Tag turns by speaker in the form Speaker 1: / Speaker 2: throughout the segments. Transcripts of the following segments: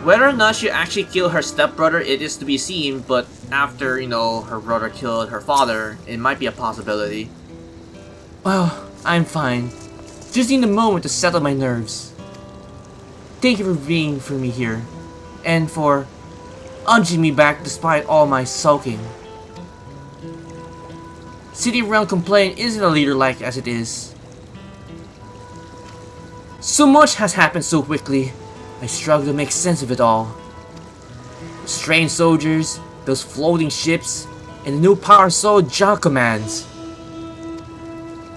Speaker 1: Whether or not she actually killed her stepbrother, it is to be seen, but after, her brother killed her father, it might be a possibility.
Speaker 2: Well, I'm fine. Just need a moment to settle my nerves. Thank you for being for me here, and for urging me back despite all my sulking. Sitting around complaining isn't a leader-like as it is. So much has happened so quickly, I struggle to make sense of it all. Strange soldiers, those floating ships, and the new power soul job commands.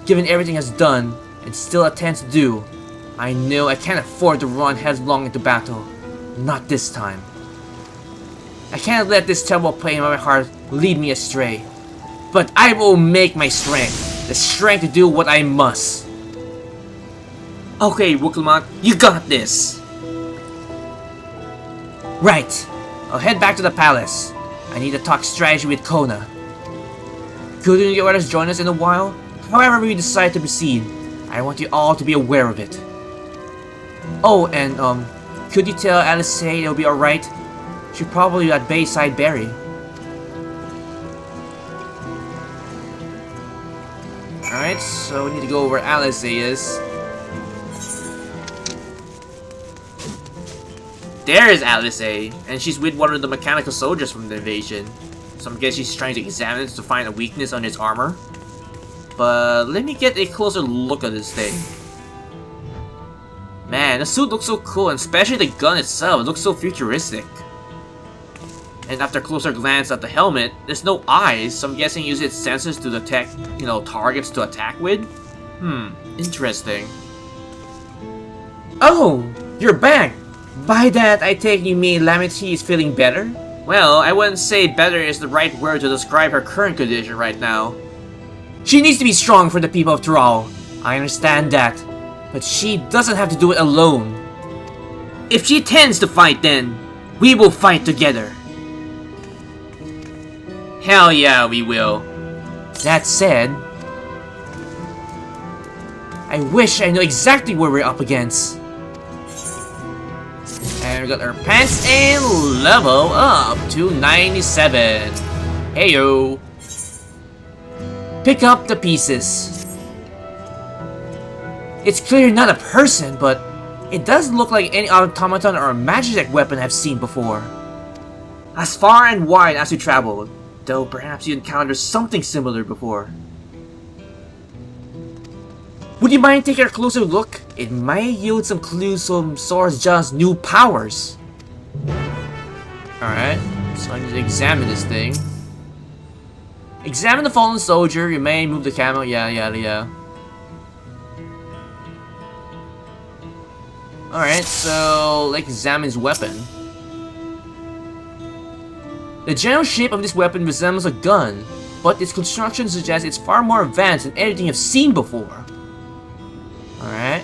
Speaker 2: Given everything has done, and still intends to do, I know I can't afford to run headlong into battle. Not this time. I can't let this terrible pain in my heart lead me astray. But I will make my strength, the strength to do what I must.
Speaker 1: Okay, Wuk Lamat, you got this!
Speaker 2: Right, I'll head back to the palace. I need to talk strategy with Kona. Couldn't you let us join us in a while? However we decide to proceed, I want you all to be aware of it. Oh, and could you tell Eorzea it'll be alright? She'll probably be at Bayside Berry. Alright, so we need to go over Eorzea's.
Speaker 1: There is Eorzea, and she's with one of the mechanical soldiers from the invasion. So I guess she's trying to examine it to find a weakness on its armor. But let me get a closer look at this thing. Man, the suit looks so cool, and especially the gun itself, it looks so futuristic. And after a closer glance at the helmet, there's no eyes, so I'm guessing it uses its sensors to detect, targets to attack with? Interesting.
Speaker 2: Oh, you're back! By that, I take you mean Lamity is feeling better?
Speaker 1: Well, I wouldn't say better is the right word to describe her current condition right now.
Speaker 2: She needs to be strong for the people of Tural. I understand that. But she doesn't have to do it alone.
Speaker 1: If she tends to fight then, we will fight together. Hell yeah, we will.
Speaker 2: That said, I wish I knew exactly what we're up against. And we got our pants and level up to 97. Heyo. Pick up the pieces. It's clearly not a person, but it doesn't look like any automaton or magic weapon I've seen before. As far and wide as you traveled, though perhaps you encountered something similar before. Would you mind taking a closer look? It might yield some clues from Sora's John's new powers. Alright, so I need to examine this thing. Examine the fallen soldier, you may move the camel, yeah. Alright, so let's examine his weapon. The general shape of this weapon resembles a gun, but its construction suggests it's far more advanced than anything I've seen before. Alright.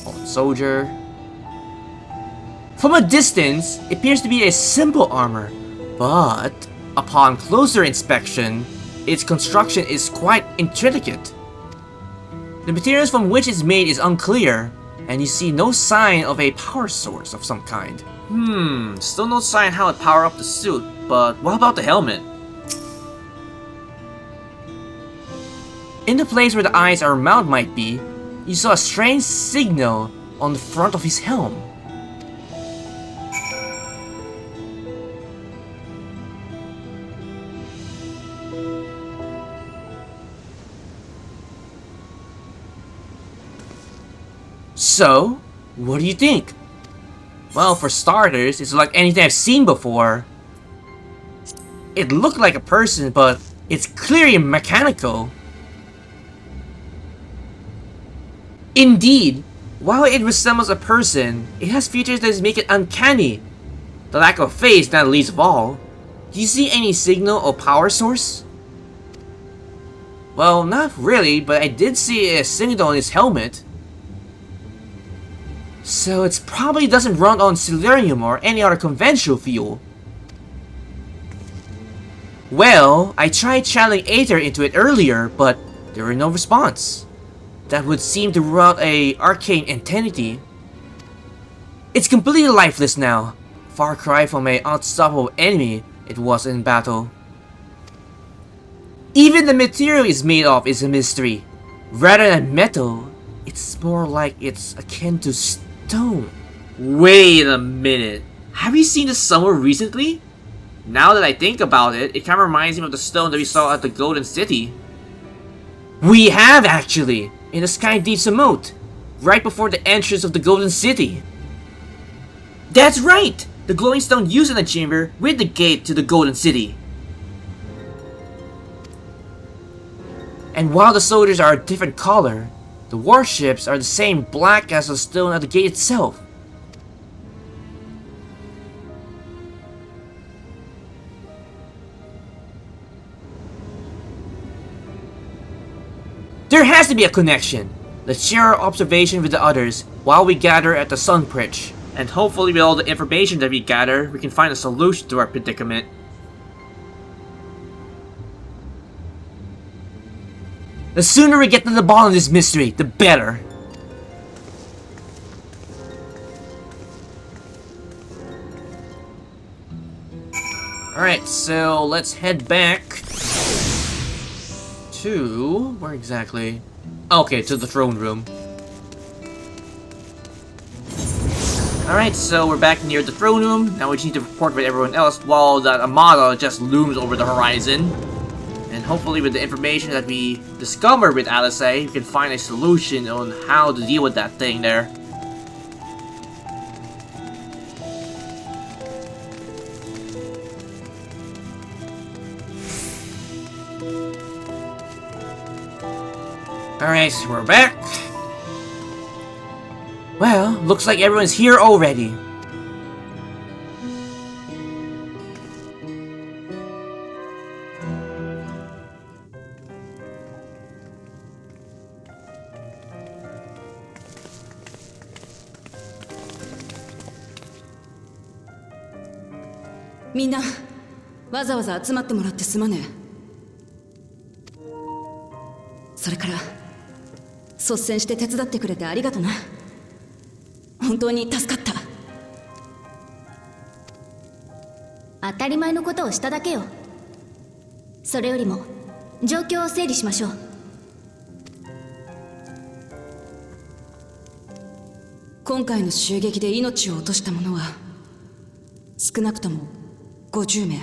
Speaker 2: Fallen soldier. From a distance, it appears to be a simple armor, but upon closer inspection, its construction is quite intricate. The materials from which it's made is unclear, and you see no sign of a power source of some kind.
Speaker 1: Still no sign how it power up the suit, but what about the helmet?
Speaker 2: In the place where the eyes or mouth might be, you saw a strange signal on the front of his helm. So, what do you think? Well, for starters, it's like anything I've seen before. It looked like a person, but it's clearly mechanical. Indeed, while it resembles a person, it has features that make it uncanny. The lack of face, not least of all. Do you see any signal or power source? Well, not really, but I did see a signal on his helmet. So it probably doesn't run on selenium or any other conventional fuel. Well, I tried channeling Aether into it earlier, but there were no response. That would seem to run out a arcane entity. It's completely lifeless now. Far cry from an unstoppable enemy it was in battle. Even the material it's made of is a mystery. Rather than metal, it's more like it's akin to stone.
Speaker 1: Wait a minute. Have you seen this somewhere recently? Now that I think about it, it kind of reminds me of the stone that we saw at the Golden City.
Speaker 2: We have actually, in the Sky Deep's moat, right before the entrance of the Golden City. That's right! The glowing stone used in the chamber with the gate to the Golden City. And while the soldiers are a different color, the warships are the same black as the stone at the gate itself. There has to be a connection. Let's share our observation with the others while we gather at the Sun Bridge.
Speaker 1: And hopefully with all the information that we gather, we can find a solution to our predicament.
Speaker 2: The sooner we get to the bottom of this mystery, the better. Alright, so let's head back to... where exactly? Okay, to the throne room. Alright, so we're back near the throne room. Now we just need to report with everyone else while that Armada just looms over the horizon. And hopefully with the information that we discover with Eorzea, we can find a solution on how to deal with that thing there. Alright, so we're back. Well, looks like everyone's here already.
Speaker 3: みんな、わざわざ集まってもらってすまねえ。それから、率先して手伝ってくれてありがとな。本当に助かった。
Speaker 4: 当たり前のことをしただけよ。それよりも状況を整理しましょう。
Speaker 3: 今回の襲撃で命を落とした者は少なくとも50名。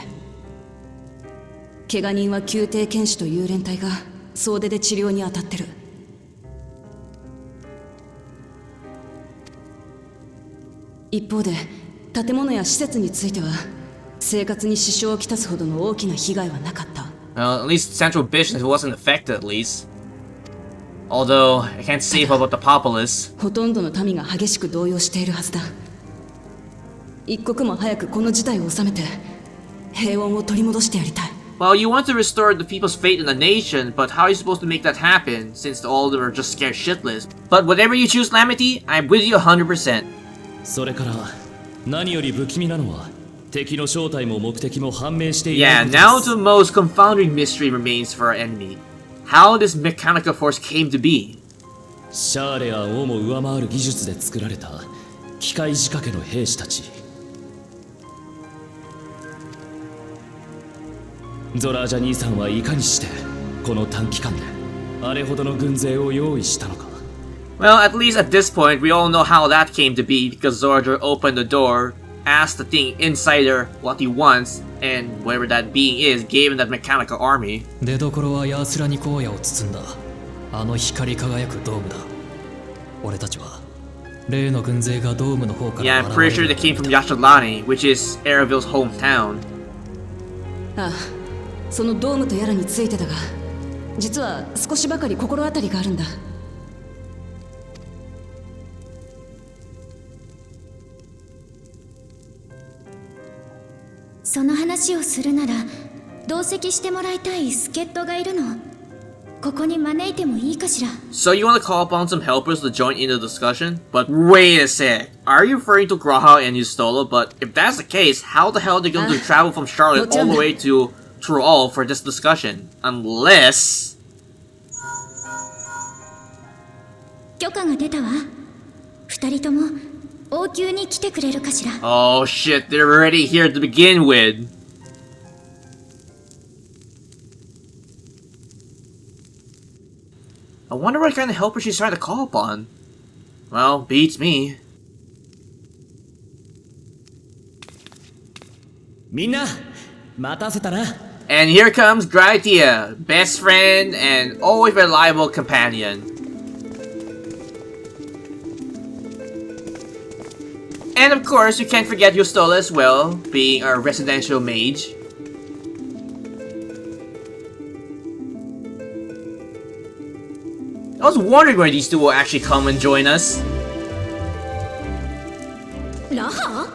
Speaker 3: 怪我人は宮廷剣士という連隊が総出で治療に当たってる。一方で建物や施設については生活に支障をきたすほどの大きな被害はなかった。
Speaker 2: Well, at least central business wasn't affected at least. Although, I can't say about the populace.
Speaker 3: ほとんどの民が激しく動揺しているはずだ。一刻も早くこの事態を収めて平穏を取り戻してやりたい。
Speaker 1: Well, you want to restore the people's faith in the nation, but how are you supposed to make that happen, since all of them are just scared shitless? But whatever you choose, Lamity, I'm with you 100%.
Speaker 5: それから何より不気味なのは敵の正体も目的も判明していない
Speaker 1: Yeah, now the most confounding mystery remains for our enemy. How this mechanical force came to be.
Speaker 5: シャーレアンをも上回る技術で作られた機械仕掛けの兵士たち。ゾラージャ兄さんはいかにしてこの短期間であれほどの軍勢を用意したのか。
Speaker 1: Well, at least at this point, we all know how that came to be because Zordra opened the door, asked the thing inside her what he wants, and whatever that being is, gave him that mechanical army.
Speaker 5: 出所はヤースラニ荒野を包んだあの光り輝くドームだ。俺たちは例の軍勢がドームの方から
Speaker 1: Yeah, I'm pretty sure they came from Yashalani, which is Erevil's hometown.
Speaker 3: ああ、そのドームとやらについてだが、実は少しばかり心当たりがあるんだ。
Speaker 4: その話をするなら同席してもらいたい助っ人がいるの。ここに招いてもいいかしら。
Speaker 1: So you want to call upon some helpers to join in the discussion? But wait a sec, are you referring to Graha and Yustola? But if that's the case, how the hell are they going to travel from Charlotte all the way to Tural for this discussion? Unless...
Speaker 4: 許可が出たわ。二人とも王宮に来てくれるかしら。
Speaker 1: Oh shit, they're already here to begin with. I wonder what kind of helper she's trying to call upon. Well, beats me.
Speaker 6: みんな待たせたな。
Speaker 1: And here comes Graitia, best friend and always reliable companion. And of course, you can't forget Yustola as well, being our residential mage. I was wondering where these two will actually come and join us.
Speaker 4: ラハ？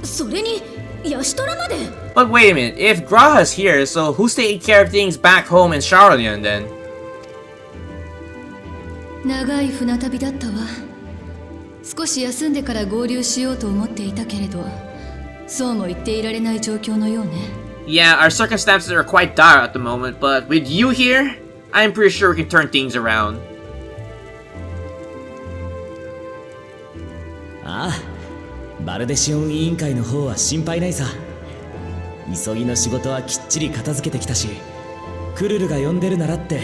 Speaker 4: それにヤシトラまで。
Speaker 1: But wait a minute, if Graha's here, so who's taking care of things back home in Charlatan then?
Speaker 3: 長い船旅だったわ。少し休んでから合流しようと思っていたけれど、そうも言っていられない状況のようね。
Speaker 1: Yeah, our circumstances are quite dire at the moment, but with you here, I'm pretty sure we can turn things around.
Speaker 6: ああ、バルデシオン委員会の方は心配ないさ。急ぎの仕事はきっちり片付けてきたし、クルルが呼んでるならって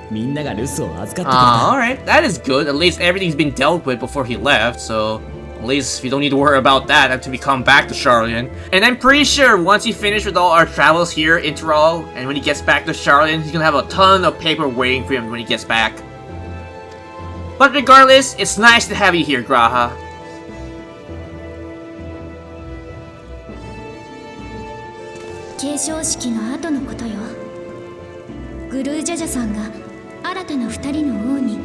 Speaker 6: みんなが留守を預かってくれた。
Speaker 1: Alright, that is good. At least everything's been dealt with before he left, so at least we don't need to worry about that until we come back to Charlatan. And I'm pretty sure once he finished with all our travels here in Tural, and when he gets back to Charlatan, he's gonna have a ton of paper waiting for him when he gets back. But regardless, it's nice to have you here, Graha.
Speaker 4: 継承式の後のことよ。グルージャジャさんが新たな2人の王に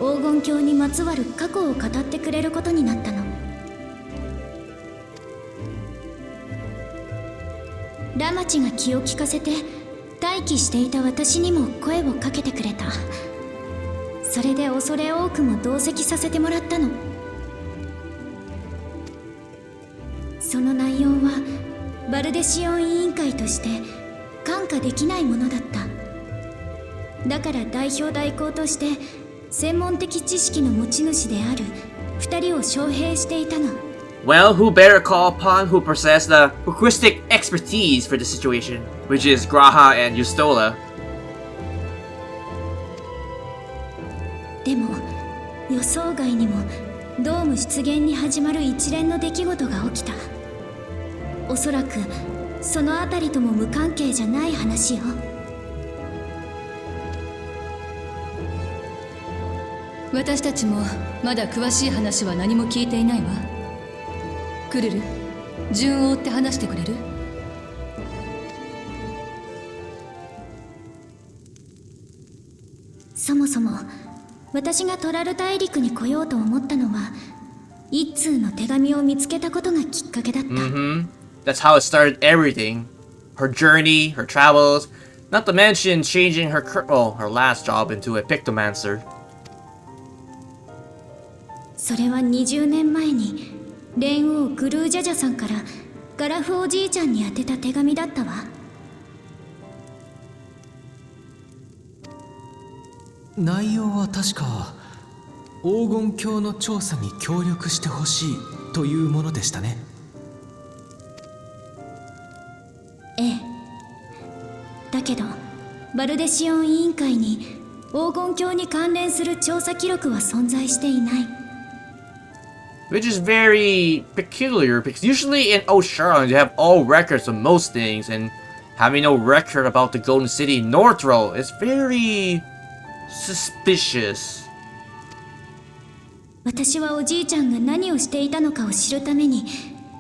Speaker 4: 黄金鏡にまつわる過去を語ってくれることになったの。ラマチが気を利かせて待機していた私にも声をかけてくれた。それで恐れ多くも同席させてもらったの。その内容はバルデシオン委員会として看過できないものだった。だから代表代行として専門的知識の持ち主である2人を招聘していたの。
Speaker 1: Well, who better call upon who possess the linguistic expertise for the situation, which is Graha and Yustola.
Speaker 4: でも予想外にもドーム出現に始まる一連の出来事が起きた。おそらくそのあたりとも無関係じゃない話よ。
Speaker 3: 私たちもまだ詳しい話は何も聞いていないわ。クルル、順を追って話してくれる？
Speaker 4: そもそも私がトラル大陸に来ようと思ったのは一通の手紙を見つけたことがきっかけだった。
Speaker 1: That's how it started everything. Her journey, her travels, not to mention changing her her last job into a pictomancer.
Speaker 4: それは20年前に蓮王グルージャジャさんからガラフおじいちゃんに宛てた手紙だったわ。
Speaker 7: 内容は確か黄金鏡の調査に協力してほしいというものでしたね。
Speaker 4: ええ。だけどバルデシオン委員会に黄金鏡に関連する調査記録は存在していない。
Speaker 1: Which is very peculiar, because usually in Old Charlotte you have all records of most things, and having no record about the Golden City Northrel is very suspicious.
Speaker 4: 私はおじいちゃんが何をしていたのかを知るために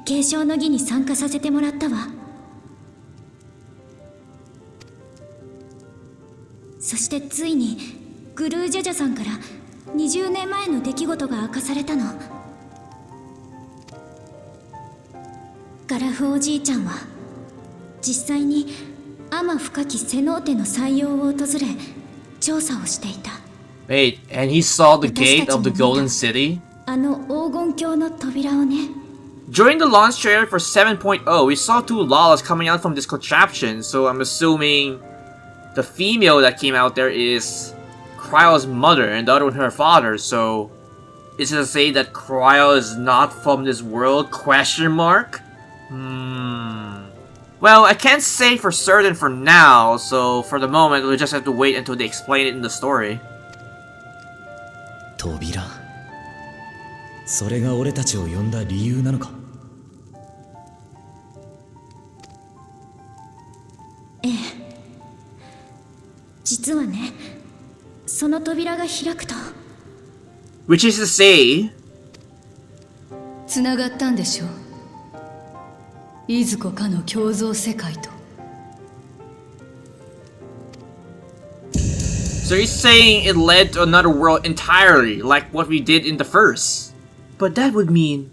Speaker 4: 継承の儀に参加させてもらったわ。そしてついにグルージャジャさんから20年前の出来事が明かされたの。ガラフおじいちゃんは実際に天深きセノーテの採用を訪れ調査をしていた。
Speaker 1: Wait, and he saw the gate of the Golden City?
Speaker 4: あの黄金鏡の扉をね。
Speaker 1: During the launch trailer for 7.0, we saw two Lalas coming out from this contraption, so I'm assuming the female that came out there is Krile's mother and the other one her father, so Is it to say that Krile is not from this world? Question mark? Well, I can't say for certain for now, so for the moment we'll just have to wait until they explain it in the story.
Speaker 6: 扉それが俺たちを呼んだ理由なのか
Speaker 4: 実はねその扉が開くと
Speaker 1: Which is to say...
Speaker 3: 繋がったんでしょういずこかの共造世界と
Speaker 1: So he's saying it led to another world entirely, like what we did in the first.
Speaker 2: But that would mean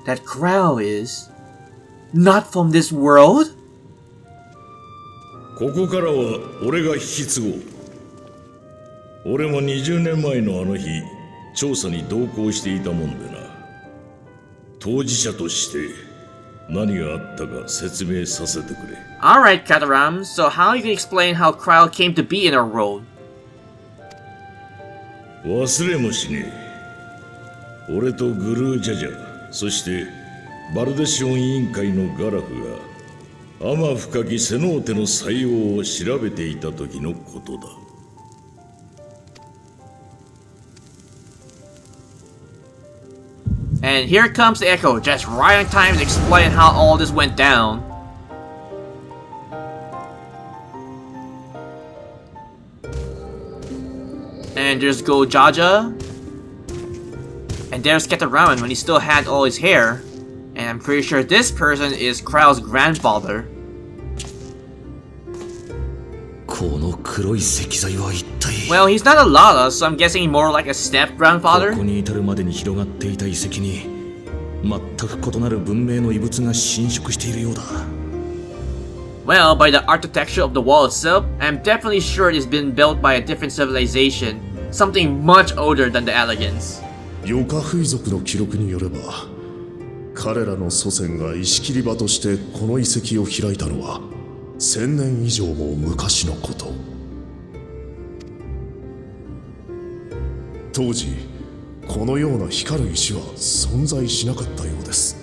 Speaker 2: that Krile is not from this world?
Speaker 8: ここからは俺が引き継ごう。俺も20年前のあの日、調査に同行していたもんでな。当事者として何があったか説明させてくれ。
Speaker 1: Alright, Kataram, so how are you gonna explain how Krile came to be in our world?
Speaker 8: 忘れもしねえ。俺とグルージャジャ、そしてバルデシオン委員会のガラフが天深きセノーテの採用を調べていた時のことだ。
Speaker 1: And here comes the Echo, just right on time to explain how all this went down. And there's Go Jaja. And there's Ketaraman when he still had all his hair. And I'm pretty sure this person is Krile's grandfather.
Speaker 6: この黒い石材は一体
Speaker 1: Well, he's not a Lala, so I'm guessing more like a step-grandfather.
Speaker 6: ここに至るまでに広がっていた遺跡に全く異なる文明の遺物が侵食しているようだ。
Speaker 1: Well, by the architecture of the wall itself, I'm definitely sure it's been built by a different civilization. Something much older than the Elegants.
Speaker 9: ヨカフイ族の記録によれば彼らの祖先が石切り場としてこの遺跡を開いたのは1000年以上も昔のこと。当時このような光る石は存在しなかったようです。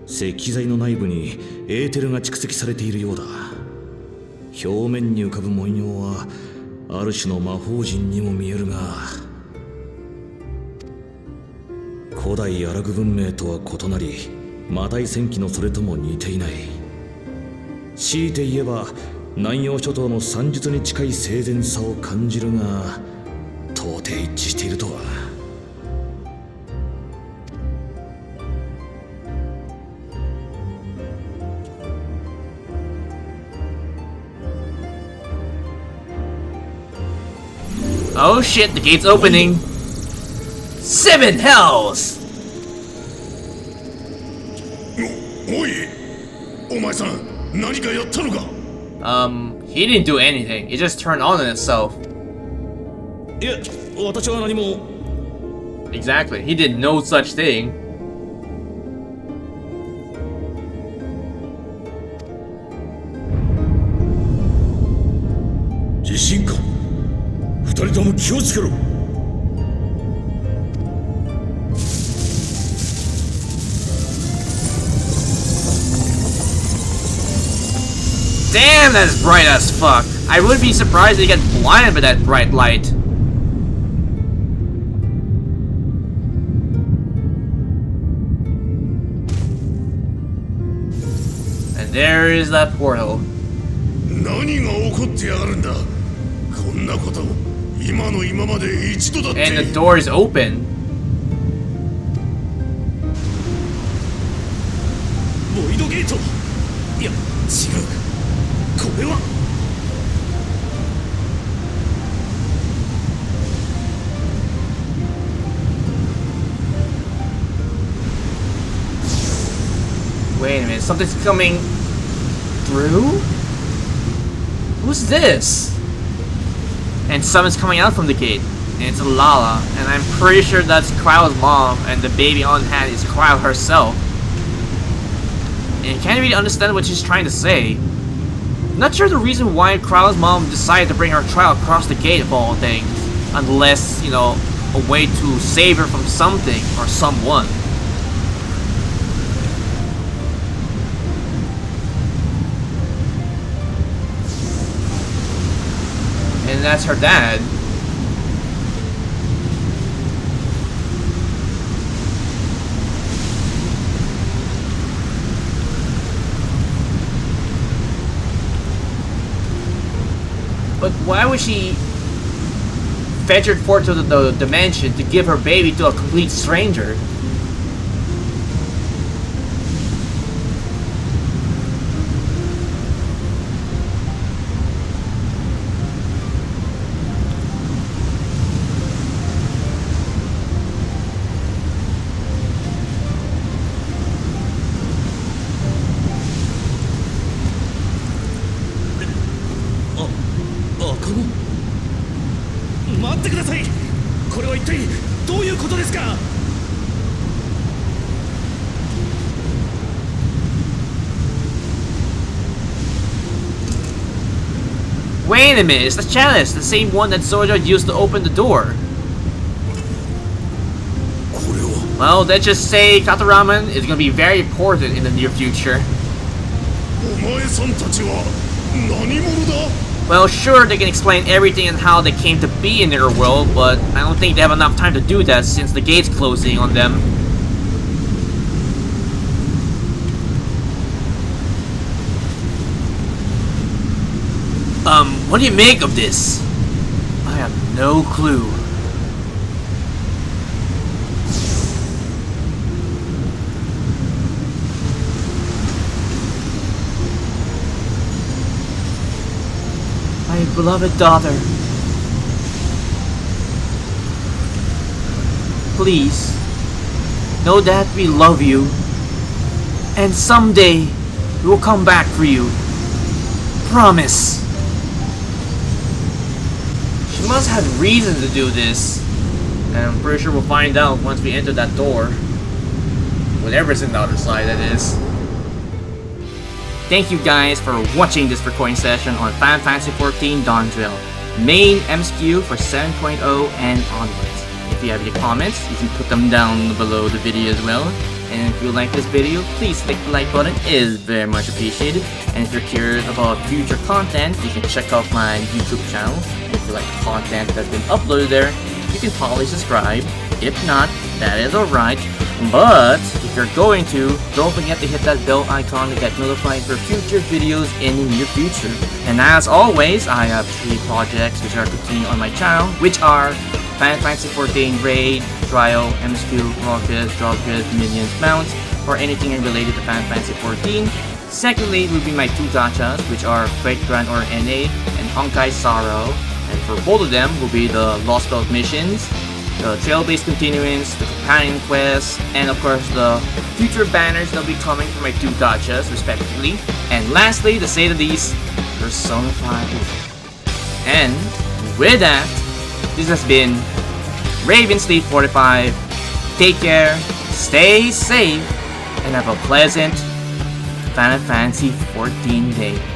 Speaker 6: 石材の内部にエーテルが蓄積されているようだ。表面に浮かぶ文様はある種の魔法陣にも見えるが、古代アラグ文明とは異なりマダイ戦記のそれとも似ていない。強いて言えば南洋諸島の算術に近い整然さを感じるが、到底一致しているとは。
Speaker 1: Oh shit, the gate's opening. 7 hells!
Speaker 9: おい、お前さん何かやったのか。
Speaker 1: He didn't do anything. It just turned on itself.
Speaker 6: いや、私は何も。
Speaker 1: Exactly, he did no such thing.
Speaker 8: 地震か。二人とも気をつけろ。
Speaker 1: Damn, that's bright as fuck. I wouldn't be surprised if they get blinded by that bright light. And there is that portal.
Speaker 9: 何が起こってやがるんだ。こんなこと今の今まで一度だって。
Speaker 1: And the door is open.
Speaker 6: ボイドゲート。いや、違う。これは。
Speaker 1: Wait a minute, something's coming through? Who's this? And someone's coming out from the gate. And it's Lala. And I'm pretty sure that's Krile's mom. And the baby on hand is Krile herself. And I can't really understand what she's trying to say. Not sure the reason why Krile's mom decided to bring her child across the gate of all things. Unless, you know, a way to save her from something or someone. And that's her dad. But why would she venture forth to the dimension to give her baby to a complete stranger? Wait a minute, it's the chalice, the same one that Zoja used to open the door. Well, let's just say Kataraman is going to be very important in the near future. Well, sure, they can explain everything and how they came to be in their world, but I don't think they have enough time to do that since the gate's closing on them. What do you make of this? I have no clue. My beloved daughter. Please, know that we love you. And someday, we will come back for you. Promise. She must have reason to do this. And I'm pretty sure we'll find out once we enter that door. Whatever's in the other side, that is. Thank you guys for watching this recording session on Fantasy XIV Dawntrail. Main MSQ for 7.0 and onwards. If you have any comments, you can put them down below the video as well. And if you like this video, please click the like button, it is very much appreciated. And if you're curious about future content, you can check out my YouTube channel. And if you like the content that's been uploaded there, you can probably subscribe. If not, that is alright. But if you're going to, don't forget to hit that bell icon to get notified for future videos in the near future. And as always, I have 3 projects which are continuing on my channel, which are Fantasy XIV Raid, Trial, MSQ, Rockets, Dropkits, Minions, Mounts, or anything related to Fantasy XIV. Secondly will be my 2 gachas, which are Great Grand or NA and Honkai Sorrow. And for both of them will be the Lost Belt missions, the trail-based continuance, the companion quests, and of course the future banners that will be coming from my 2 gachas respectively. And lastly, to say the least, Persona 5. And with that, this has been Ravensleep45. Take care, stay safe, and have a pleasant Final Fantasy XIV day.